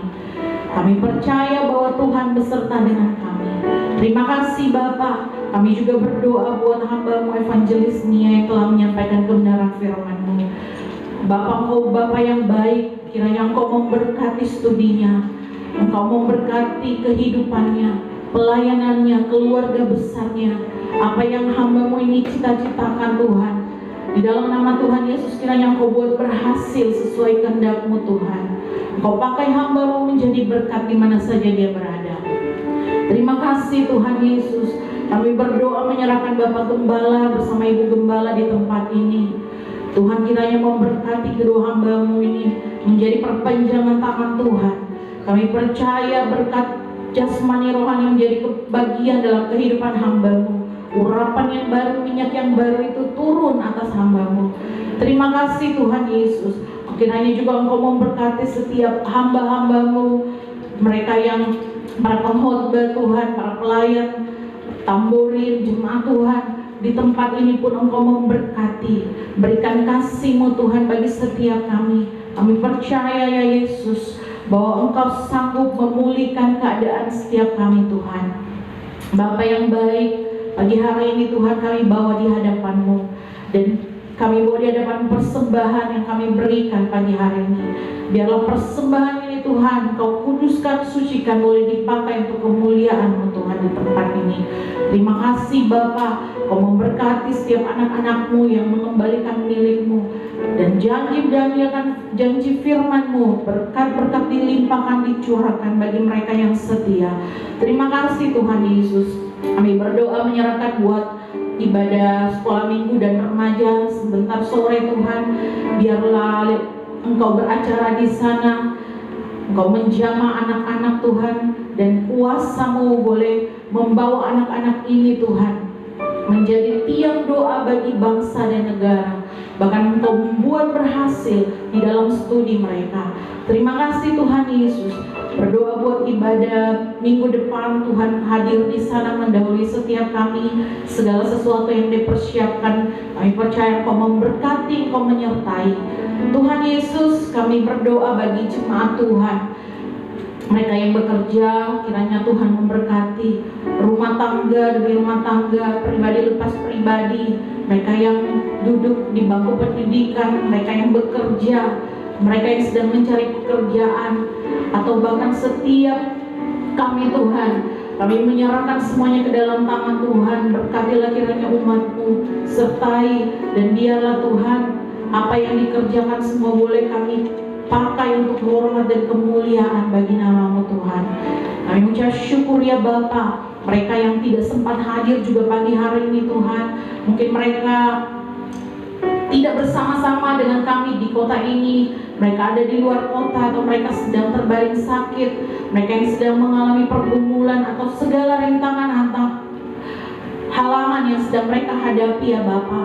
Kami percaya bahwa Tuhan beserta dengan kami. Terima kasih Bapa. Kami juga berdoa buat hamba-Mu Evangelis Nia yang telah menyampaikan kebenaran firman-Mu. Bapa, Engkau Bapa yang baik, kiranya Engkau memberkati studinya, Engkau memberkati kehidupannya, pelayanannya, keluarga besarnya, apa yang hamba-Mu ini cita-citakan Tuhan. Di dalam nama Tuhan Yesus, kiranya Engkau buat berhasil sesuai kehendak-Mu Tuhan. Engkau pakai hamba-Mu menjadi berkat di mana saja dia berada. Terima kasih Tuhan Yesus. Kami berdoa menyerahkan Bapak Gembala bersama Ibu Gembala di tempat ini. Tuhan kiranya memberkati kedua hamba-Mu ini menjadi perpanjangan tangan Tuhan. Kami percaya berkat jasmani rohani menjadi kebagian dalam kehidupan hamba-Mu. Urapan yang baru, minyak yang baru itu turun atas hamba-Mu. Terima kasih Tuhan Yesus. Kiranya juga Engkau memberkati setiap hamba-hamba-Mu, mereka yang para pengkhotbah Tuhan, para pelayan, tamborin, jemaat Tuhan. Di tempat ini pun Engkau memberkati. Berikan kasih-Mu Tuhan bagi setiap kami. Kami percaya ya Yesus, bahwa Engkau sanggup memulihkan keadaan setiap kami Tuhan. Bapa yang baik, pagi hari ini Tuhan kami bawa di hadapan-Mu, dan kami bawa di hadapan persembahan yang kami berikan pagi hari ini. Biarlah persembahan ini Tuhan Kau kuduskan, sucikan, boleh dipakai untuk kemuliaan-Mu Tuhan di tempat ini. Terima kasih Bapa, Kau memberkati setiap anak-anak-Mu yang mengembalikan milik-Mu, dan janji firman-Mu, berkat-berkat dilimpahkan, dicurahkan bagi mereka yang setia. Terima kasih Tuhan Yesus. Kami berdoa menyerahkan buat ibadah sekolah minggu dan remaja sebentar sore Tuhan. Biarlah Engkau beracara di sana, Engkau menjamah anak-anak Tuhan, dan kuasa-Mu boleh membawa anak-anak ini Tuhan menjadi tiang doa bagi bangsa dan negara. Bahkan Engkau membuat berhasil di dalam studi mereka. Terima kasih Tuhan Yesus. Berdoa buat ibadah minggu depan, Tuhan hadir di sana mendahului setiap kami. Segala sesuatu yang dipersiapkan, kami percaya Engkau memberkati, Engkau menyertai. Tuhan Yesus, kami berdoa bagi jemaat Tuhan, mereka yang bekerja, kiranya Tuhan memberkati rumah tangga demi rumah tangga, pribadi lepas pribadi, mereka yang duduk di bangku pendidikan, mereka yang bekerja, mereka yang sedang mencari pekerjaan, atau bahkan setiap kami Tuhan, kami menyerahkan semuanya ke dalam tangan Tuhan. Berkatilah kiranya umat-Mu, sertai, dan biarlah Tuhan apa yang dikerjakan semua boleh kami pakai untuk hormat dan kemuliaan bagi nama-Mu Tuhan. Kami mengucap syukur ya Bapa. Mereka yang tidak sempat hadir juga pagi hari ini Tuhan, mungkin mereka tidak bersama-sama dengan kami di kota ini, mereka ada di luar kota, atau mereka sedang terbaring sakit, mereka yang sedang mengalami pergumulan atau segala rintangan atau halangan yang sedang mereka hadapi ya Bapa.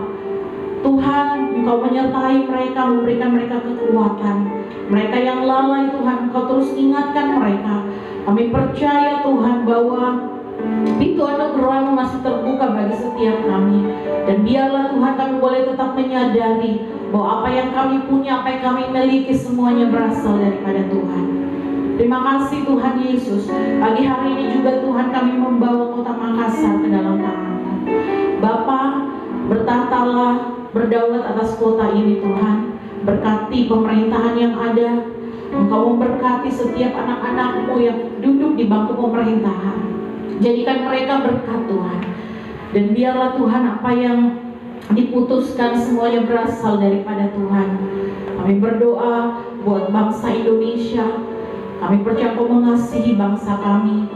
Tuhan, Engkau menyertai mereka, memberikan mereka kekuatan. Mereka yang lalai Tuhan, Engkau terus ingatkan mereka. Kami percaya Tuhan bahwa pintu anugerah-Mu masih terbuka bagi setiap kami. Dan biarlah Tuhan kami boleh tetap menyadari bahwa apa yang kami punya, apa yang kami miliki, semuanya berasal daripada Tuhan. Terima kasih Tuhan Yesus. Pagi hari ini juga Tuhan kami membawa kota Makassar ke dalam tangan-Mu. Bapa, bertahtalah, berdaulat atas kota ini Tuhan. Berkati pemerintahan yang ada. Engkau memberkati setiap anak-anak-Mu yang duduk di bangku pemerintahan. Jadikan mereka berkat Tuhan. Dan biarlah Tuhan apa yang diputuskan semuanya berasal daripada Tuhan. Kami berdoa buat bangsa Indonesia. Kami percaya Kau mengasihi bangsa kami.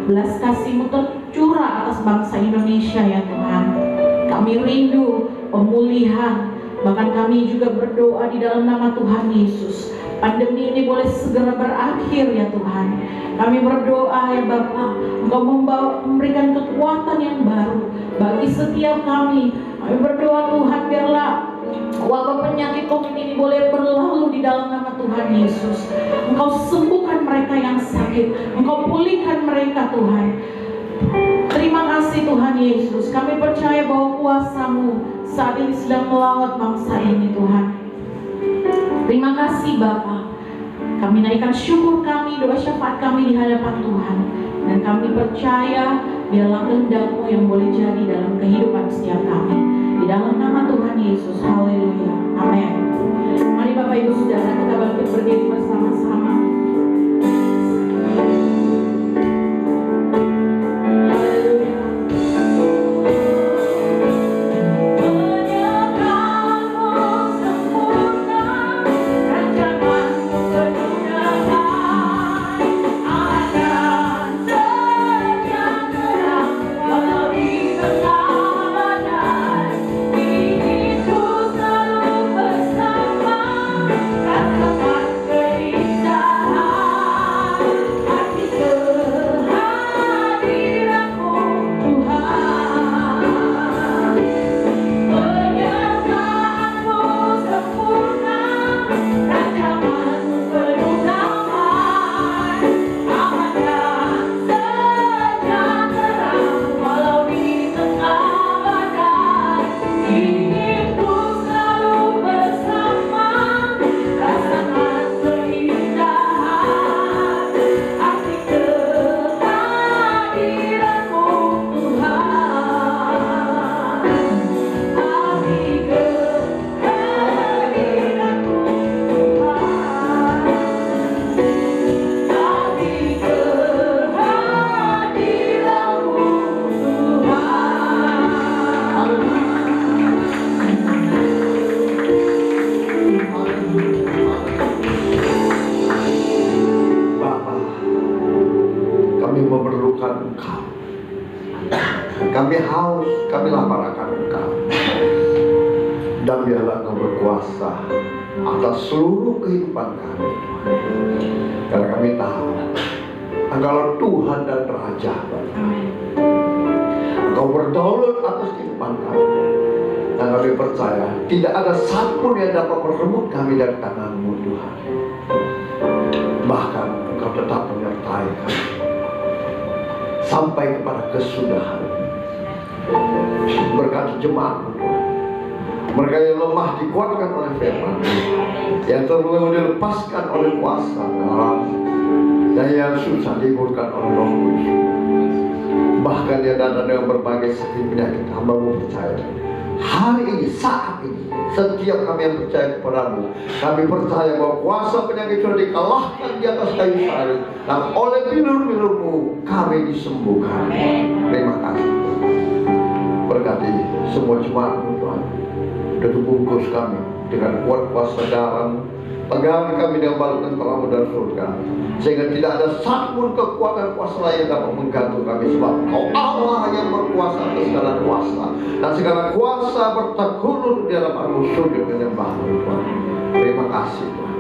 Belas kasih-Mu tercurah atas bangsa Indonesia ya Tuhan. Kami rindu pemulihan. Bahkan kami juga berdoa di dalam nama Tuhan Yesus, pandemi ini boleh segera berakhir ya Tuhan. Kami berdoa ya Bapa, Engkau memberikan kekuatan yang baru bagi setiap kami. Kami berdoa Tuhan, biarlah wabah penyakit COVID ini boleh berlalu di dalam nama Tuhan Yesus. Engkau sembuhkan mereka yang sakit, Engkau pulihkan mereka Tuhan. Terima kasih Tuhan Yesus. Kami percaya bahwa kuasa-Mu saat ini sedang melawat bangsa ini Tuhan. Terima kasih Bapa. Kami naikkan syukur kami, doa syafaat kami di hadapan Tuhan. Dan kami percaya biarlah kehendak-Mu yang boleh jadi dalam kehidupan setiap kami. Di dalam nama Tuhan Yesus. Haleluya. Amin. Mari Bapak Ibu Saudara, kita bangkit berdiri bersama-sama. Rasakan Kami haus, kami lapar akan Engkau. Dan biarlah Engkau berkuasa atas seluruh kehidupan kami, Tuhan. Karena kami tahu Engkaulah Tuhan dan Raja bagi kami. Engkau berdaulat atas kehidupan kami. Dan kami percaya tidak ada satupun yang dapat merebut kami dari tangan-Mu, Tuhan. Bahkan Engkau tetap menyertai kami sampai kepada kesudahan. Berkati jemaat-Mu, Tuhan. Mereka yang lemah dikuatkan oleh firman, yang terlalu dilepaskan oleh kuasa dalam, dan yang susah dihiburkan oleh Roh Kudus. Bahkan yang datang dengan berbagai sakit penyakit, hamba-Mu percaya hari ini, saat ini, setiap kami yang percaya kepadamu, kami percaya bahwa kuasa penyakit sudah dikalahkan di atas kayu salib, dan oleh bilur-bilur-Mu kami disembuhkan. Terima kasih. Berkati semua jemaat-Mu, Tuhan. Dan bungkus kami dengan kuat kuasa darah-Mu. Pegang kami dengan balut tentara-Mu dan surga, sehingga tidak ada satupun kekuatan kuasa lain yang dapat menggantung kami, sebab Kau Allah yang berkuasa atas segala kuasa, dan segala kuasa bertekunut di hadapan-Mu, sujud menyembah-Mu, Tuhan. Terima kasih, Tuhan.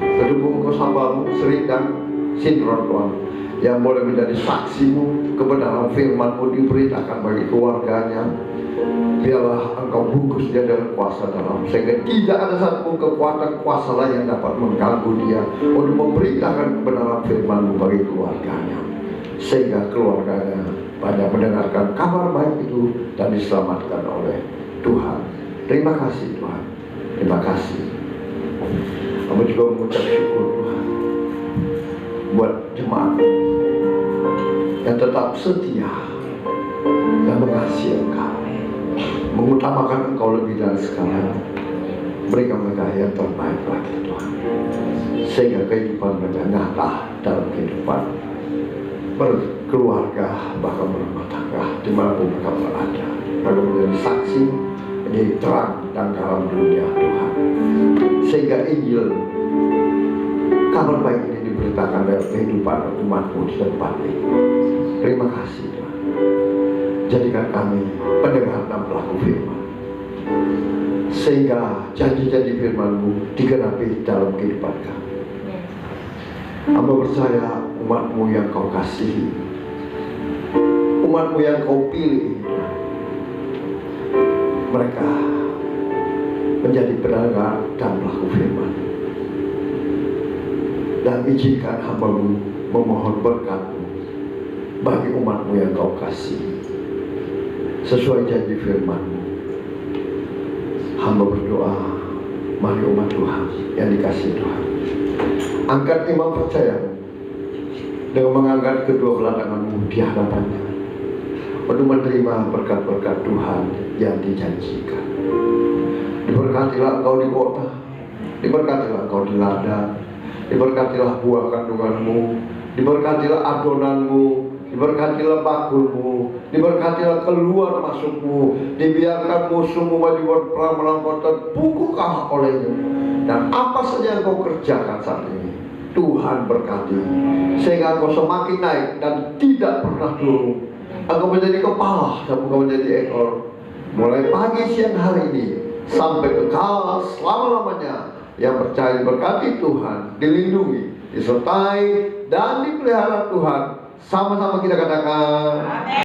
Dan bungkus hamba-Mu Sri dan Sindron, Tuhan, yang boleh menjadi saksi-Mu, kebenaran firman-Mu diberitakan bagi keluarganya. Biarlah Engkau bungkus dia dengan kuasa dalam, sehingga tidak ada satupun kekuatan kuasa lain yang dapat mengganggu dia untuk memberitakan kebenaran firman-Mu bagi keluarganya, sehingga keluarganya banyak mendengarkan kabar baik itu dan diselamatkan oleh Tuhan. Terima kasih, Tuhan. Terima kasih. Kami juga mengucap syukur, Tuhan, buat jemaat yang tetap setia dan mengasihi Engkau, mengutamakan Engkau lebih dari segalanya. Berikan mereka yang terbaik lagi, Tuhan, sehingga kehidupan mereka nyata dalam kehidupan berkeluarga, bahkan berumah tangga, dimanapun mereka berada. Mereka menjadi saksi, menjadi terang dan garam dunia, Tuhan, sehingga Injil, kabar baik ini diberitakan dalam kehidupan umat-Mu di tempat ini. Terima kasih, Tuhan. Jadikan kami pendengar dan pelaku firman, sehingga janji-janji firman-Mu digenapi dalam kehidupan kami. Hamba percaya umat-Mu yang Kau kasihi, umat-Mu yang Kau pilih, mereka menjadi pendengar dan pelaku firman. Dan izinkan hamba-Mu memohon berkat-Mu bagi umat-Mu yang Kau kasihi. Sesuai janji firman-Mu, hamba berdoa, mari umat Tuhan yang dikasihi Tuhan, angkat iman percaya-Mu dengan mengangkat kedua belah tangan-Mu di hadapannya untuk menerima berkat-berkat Tuhan yang dijanjikan. Diberkatilah Engkau di kota, diberkatilah Engkau di ladang, diberkatilah buah kandungan-Mu, diberkatilah adonan-Mu, diberkatilah bakul-Mu, diberkatilah keluar masuk-Mu, dibiarkan musuh-Mu maju berperang melawan kota, terpukul kalah olehnya. Dan apa saja yang Kau kerjakan saat ini, Tuhan berkati, sehingga Engkau semakin naik dan tidak pernah turun. Engkau menjadi kepala dan bukan menjadi ekor, mulai pagi siang hari ini sampai kekal selama-lamanya. Yang percaya berkati Tuhan, dilindungi, disertai dan dipelihara Tuhan. Sama-sama kita katakan